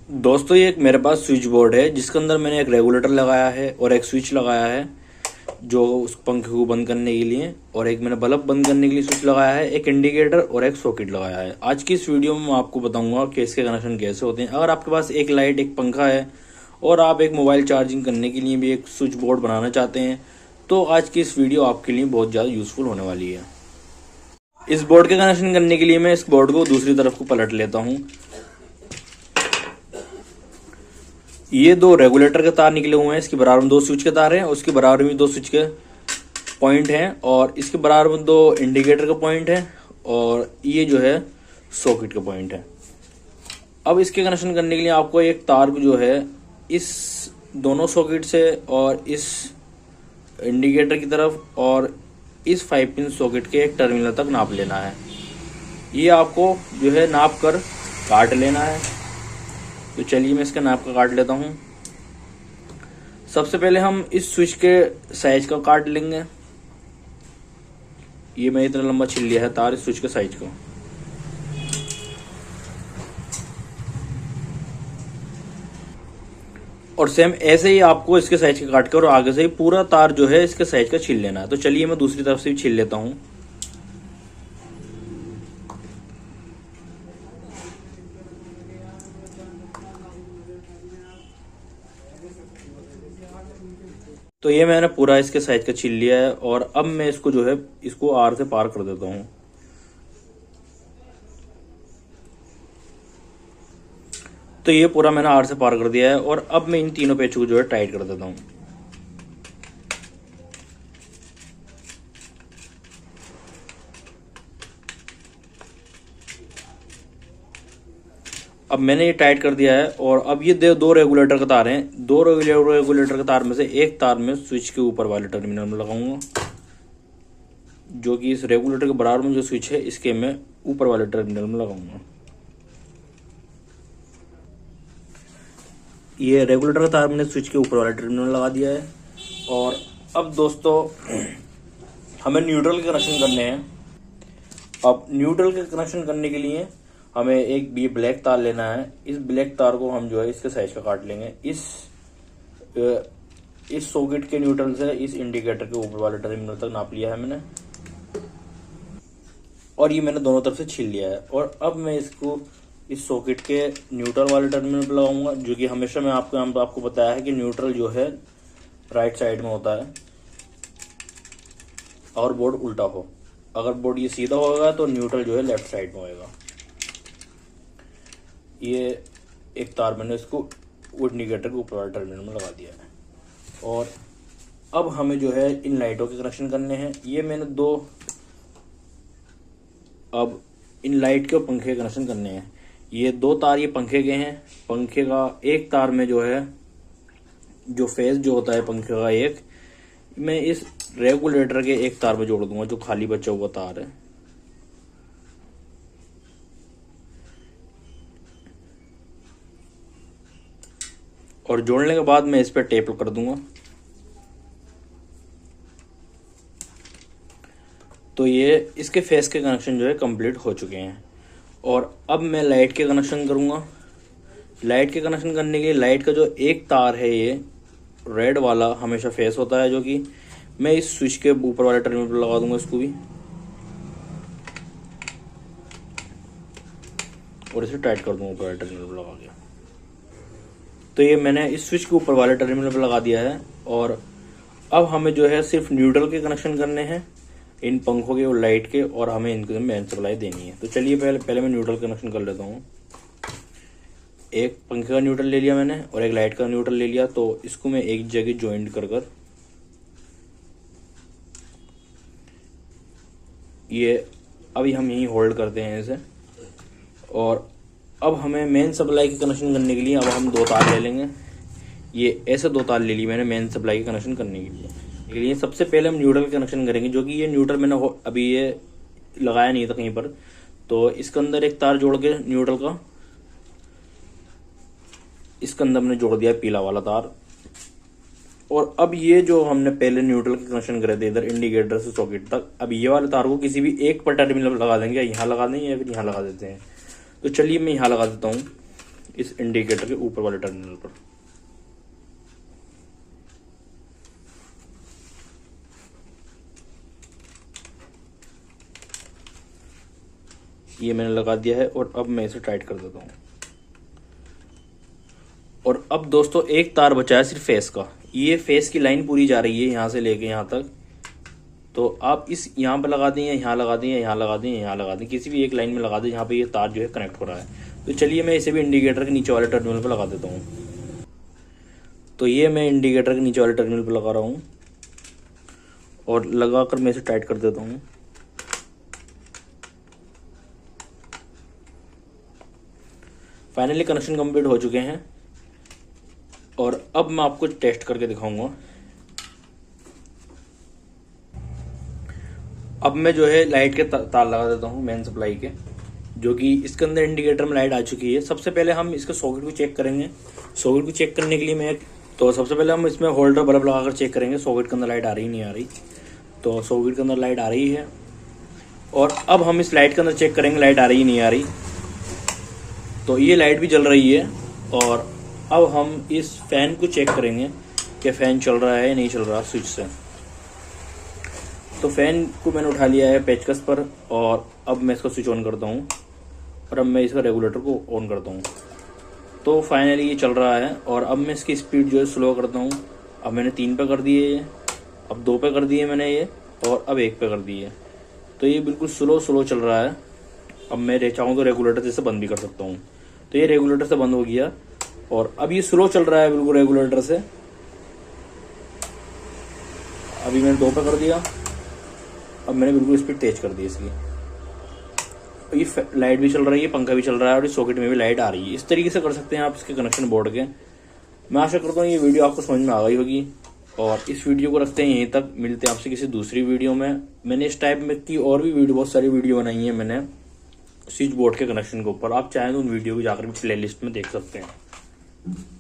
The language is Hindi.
दोस्तों ये एक मेरे पास स्विच बोर्ड है जिसके अंदर मैंने एक रेगुलेटर लगाया है और एक स्विच लगाया है जो उस पंखे को बंद करने के लिए, और एक मैंने बल्ब बंद करने के लिए स्विच लगाया है, एक इंडिकेटर और एक सॉकेट लगाया है। आज की इस वीडियो में मैं आपको बताऊंगा कि इसके कनेक्शन कैसे होते हैं। अगर आपके पास एक लाइट, एक पंखा है और आप एक मोबाइल चार्जिंग करने के लिए भी एक स्विच बोर्ड बनाना चाहते हैं तो आज की इस वीडियो आपके लिए बहुत ज़्यादा यूजफुल होने वाली है। इस बोर्ड के कनेक्शन करने के लिए मैं इस बोर्ड को दूसरी तरफ को पलट लेता हूँ। ये दो रेगुलेटर के तार निकले हुए हैं, इसके बराबर में दो स्विच के तार हैं, उसके बराबर में दो स्विच के पॉइंट हैं, और इसके बराबर में दो इंडिकेटर का पॉइंट है, और ये जो है सॉकेट का पॉइंट है। अब इसके कनेक्शन करने के लिए आपको एक तार को जो है इस दोनों सॉकेट से और इस इंडिकेटर की तरफ और इस 5 पिन सॉकेट के एक टर्मिनल तक नाप लेना है। ये आपको जो है नाप कर काट लेना है। तो चलिए मैं इसका नाप का काट लेता हूँ। सबसे पहले हम इस स्विच के साइज का काट लेंगे। ये मैं इतना लंबा छील लिया है तार इस स्विच के साइज को। और सेम ऐसे ही आपको इसके साइज का काट कर और आगे से ही पूरा तार जो है इसके साइज का छील लेना है। तो चलिए मैं दूसरी तरफ से भी छील लेता हूँ। तो ये मैंने पूरा इसके साइज का छील लिया है और अब मैं इसको जो है इसको आर से पार कर देता हूँ। तो ये पूरा मैंने आर से पार कर दिया है और अब मैं इन तीनों पेचों को जो है टाइट कर देता हूँ। अब मैंने ये टाइट कर दिया है और अब ये दो रेगुलेटर का तार हैं। दो रेगुलेटर के तार में से एक तार में स्विच के ऊपर वाले टर्मिनल में लगाऊंगा, जो कि इस रेगुलेटर के बराबर में जो स्विच है इसके मैं ऊपर वाले टर्मिनल में लगाऊंगा। ये रेगुलेटर का तार मैंने स्विच के ऊपर वाले टर्मिनल में लगा दिया है। और अब दोस्तों हमें न्यूट्रल के कनेक्शन करने हैं। अब न्यूट्रल के कनेक्शन करने के लिए हमें एक भी ब्लैक तार लेना है। इस ब्लैक तार को हम जो है इसके साइज का काट लेंगे। इस सॉकेट के न्यूट्रल से इस इंडिकेटर के ऊपर वाले टर्मिनल तक नाप लिया है मैंने, और ये मैंने दोनों तरफ से छील लिया है। और अब मैं इसको इस सॉकेट के न्यूट्रल वाले टर्मिनल पर लगाऊंगा, जो कि हमेशा मैं आपको बताया है कि न्यूट्रल जो है राइट साइड में होता है और बोर्ड उल्टा हो। अगर बोर्ड ये सीधा होगा तो न्यूट्रल जो है लेफ्ट साइड में होगा। ये एक तार मैंने इसको इंडिकेटर के ऊपर वाले टर्मिनल में लगा दिया है। और अब हमें जो है इन लाइटों के कनेक्शन करने हैं। ये मैंने अब इन लाइट के और पंखे के कनेक्शन करने हैं। ये दो तार ये पंखे के हैं। पंखे का एक तार में जो है जो फेस जो होता है पंखे का एक, मैं इस रेगुलेटर के एक तार में जोड़ दूंगा जो खाली बचा हुआ तार है। और जोड़ने के बाद मैं इस पर टेप कर दूंगा। तो ये इसके फेस के कनेक्शन जो है कंप्लीट हो चुके हैं। और अब मैं लाइट के कनेक्शन करूंगा। लाइट के कनेक्शन करने के लिए लाइट का जो एक तार है ये रेड वाला हमेशा फेस होता है, जो कि मैं इस स्विच के ऊपर वाले टर्मिनल पर लगा दूंगा इसको भी, और इसे टाइट कर दूंगा ऊपर वाले टर्मिनल पर लगा के। तो ये मैंने इस स्विच के ऊपर वाले टर्मिनल पर लगा दिया है। और अब हमें जो है सिर्फ न्यूट्रल के कनेक्शन करने हैं इन पंखों के और लाइट के, और हमें इनको मेन सप्लाई देनी है। तो चलिए पहले मैं न्यूट्रल कनेक्शन कर लेता हूँ। एक पंखे का न्यूट्रल ले लिया मैंने और एक लाइट का न्यूट्रल ले लिया। तो इसको मैं एक जगह ज्वाइंट कर ये अभी हम यहीं होल्ड करते हैं इसे। और अब हमें मेन सप्लाई के कनेक्शन करने के लिए अब हम दो तार ले लेंगे। ये ऐसे दो तार ले ली मैंने मेन सप्लाई के कनेक्शन करने के लिए। सबसे पहले हम न्यूट्रल कनेक्शन करेंगे, जो कि ये न्यूट्रल मैंने अभी ये लगाया नहीं था कहीं पर। तो इसके अंदर एक तार जोड़ के न्यूट्रल का इसके अंदर हमने जोड़ दिया पीला वाला तार। और अब ये जो हमने पहले न्यूट्रल के कनेक्शन करे थे इधर इंडिकेटर से सॉकेट तक, अब ये वाले तार को किसी भी एक पर टर्मिनल लगा देंगे, यहाँ लगा देंगे या फिर यहाँ लगा देते हैं। तो चलिए मैं यहाँ लगा देता हूँ इस इंडिकेटर के ऊपर वाले टर्मिनल पर। ये मैंने लगा दिया है और अब मैं इसे टाइट कर देता हूँ। और अब दोस्तों एक तार बचा है सिर्फ फेस का। ये फेस की लाइन पूरी जा रही है यहाँ से लेके यहाँ तक, तो आप इस यहाँ पे लगा दें या यहाँ लगा दें या यहाँ लगा दें या यहाँ लगा दें, किसी भी एक लाइन में लगा दें जहाँ पे ये तार जो है कनेक्ट हो रहा है। तो चलिए मैं इसे भी इंडिकेटर के नीचे वाले टर्मिनल पर लगा देता हूँ। तो ये मैं इंडिकेटर के नीचे वाले टर्मिनल पर लगा रहा हूँ और लगाकर मैं इसे टाइट कर देता हूँ। फाइनली कनेक्शन कंप्लीट हो चुके हैं और अब मैं आपको टेस्ट करके दिखाऊंगा। अब मैं जो है लाइट के तार लगा देता हूँ मेन सप्लाई के, जो कि इसके अंदर इंडिकेटर में लाइट आ चुकी है। सबसे पहले हम इसके सॉकेट को चेक करेंगे। सॉकेट को चेक करने के लिए सबसे पहले हम इसमें होल्डर बल्ब लगाकर चेक करेंगे सॉकेट के अंदर लाइट आ रही नहीं आ रही। तो सॉकेट के अंदर लाइट आ रही है और अब हम इस लाइट के अंदर चेक करेंगे लाइट आ रही नहीं आ रही। तो ये लाइट भी जल रही है और अब हम इस फैन को चेक करेंगे कि फैन चल रहा है या नहीं चल रहा स्विच से। तो फैन को मैंने उठा लिया है पेचकस पर और अब मैं इसका स्विच ऑन करता हूँ और अब मैं इसका रेगुलेटर को ऑन करता हूँ। तो फाइनली ये चल रहा है और अब मैं इसकी स्पीड जो है स्लो करता हूँ। अब मैंने 3 पे कर दी है ये, अब 2 पे कर दिए मैंने ये और अब 1 पे कर दी है। तो ये बिल्कुल स्लो चल रहा है। अब मैं चाहूँ तो रेगुलेटर से बंद भी कर सकता हूँ। तो ये रेगुलेटर से बंद हो गया और अब ये स्लो चल रहा है बिल्कुल रेगुलेटर से। अभी मैंने 2 पे कर दिया, अब मैंने बिल्कुल स्पीड तेज कर दी इसकी। ये लाइट भी चल रही है, पंखा भी चल रहा है और इस सॉकेट में भी लाइट आ रही है। इस तरीके से कर सकते हैं आप इसके कनेक्शन बोर्ड के। मैं आशा करता हूँ ये वीडियो आपको समझ में आ गई होगी और इस वीडियो को रखते हैं यहीं तक। मिलते हैं आपसे किसी दूसरी वीडियो में। मैंने इस टाइप में की और भी बहुत सारी वीडियो बनाई है मैंने स्विच बोर्ड के कनेक्शन के ऊपर। आप चाहें तो उन वीडियो को जाकर भी प्ले लिस्ट में देख सकते हैं।